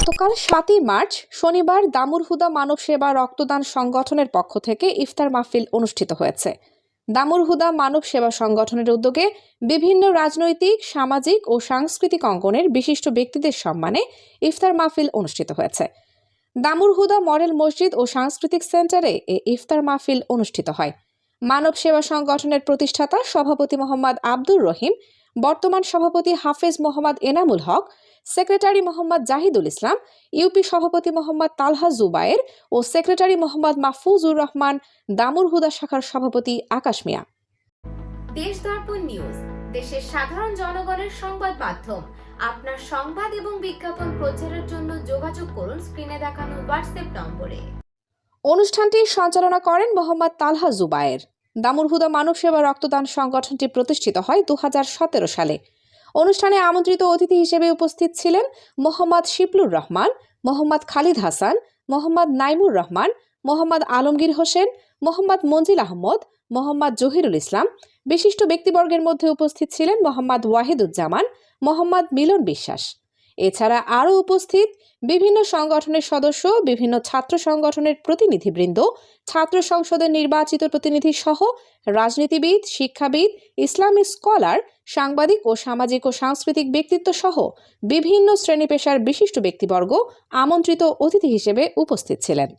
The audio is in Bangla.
গতকাল ৭ই মার্চ শনিবার দামুর হুদা মানব সেবা রক্তদান সংগঠনের পক্ষ থেকে ইফতার মাহফিল অনুষ্ঠিত হয়েছে। দামুর হুদা মানব সেবা সংগঠনের উদ্যোগে বিভিন্ন রাজনৈতিক, সামাজিক ও সাংস্কৃতিক অঙ্গনের বিশিষ্ট ব্যক্তিদের সম্মানে ইফতার মাহফিল অনুষ্ঠিত হয়েছে। দামুর হুদা মডেল মসজিদ ও সাংস্কৃতিক সেন্টারে এই ইফতার মাহফিল অনুষ্ঠিত হয়। মানব সেবা সংগঠনের প্রতিষ্ঠাতা সভাপতি মোহাম্মদ আব্দুর রহিম, বর্তমান সভাপতি হাফেজ মোহাম্মদ এনামুল হক, সেক্রেটারি মোহাম্মদ জাহিদুল ইসলাম, ইউপি সভাপতি মোহাম্মদ তালহা জুবায়ের ও সেক্রেটারি মোহাম্মদ মাহফুজুর রহমান, দামুর হুদা শাখার সভাপতি আকাশ মিয়া। দেশ দর্পণ নিউজ, দেশের সাধারণ জনগণের সংবাদ মাধ্যম। আপনার সংবাদ এবং বিজ্ঞাপন প্রচারের জন্য যোগাযোগ করুন স্ক্রিনে দেখানো হোয়াটসঅ্যাপ নম্বরে। অনুষ্ঠানটি সঞ্চালনা করেন মোহাম্মদ তালহা জুবায়ের। দামুর হুদা মানব সেবা রক্তদান সংগঠনটি প্রতিষ্ঠিত হয় 2017 সালে। অনুষ্ঠানে আমন্ত্রিত অতিথি হিসেবে উপস্থিত ছিলেন মোহাম্মদ শিবলুর রহমান, মোহাম্মদ খালিদ হাসান, মোহাম্মদ নাইমুর রহমান, মোহাম্মদ আলমগীর হোসেন, মোহাম্মদ মঞ্জিল আহমদ, মোহাম্মদ জহিরুল ইসলাম। বিশিষ্ট ব্যক্তিবর্গের মধ্যে উপস্থিত ছিলেন মোহাম্মদ ওয়াহিদুজ্জামান, মোহাম্মদ মিলন বিশ্বাস। এছাড়া আরও উপস্থিত বিভিন্ন সংগঠনের সদস্য, বিভিন্ন ছাত্র সংগঠনের প্রতিনিধিবৃন্দ, ছাত্র সংসদের নির্বাচিত প্রতিনিধি সহ রাজনীতিবিদ, শিক্ষাবিদ, ইসলামিক স্কলার, সাংবাদিক ও সামাজিক ও সাংস্কৃতিক ব্যক্তিত্ব সহ বিভিন্ন শ্রেণী পেশার বিশিষ্ট ব্যক্তিবর্গ আমন্ত্রিত অতিথি হিসেবে উপস্থিত ছিলেন।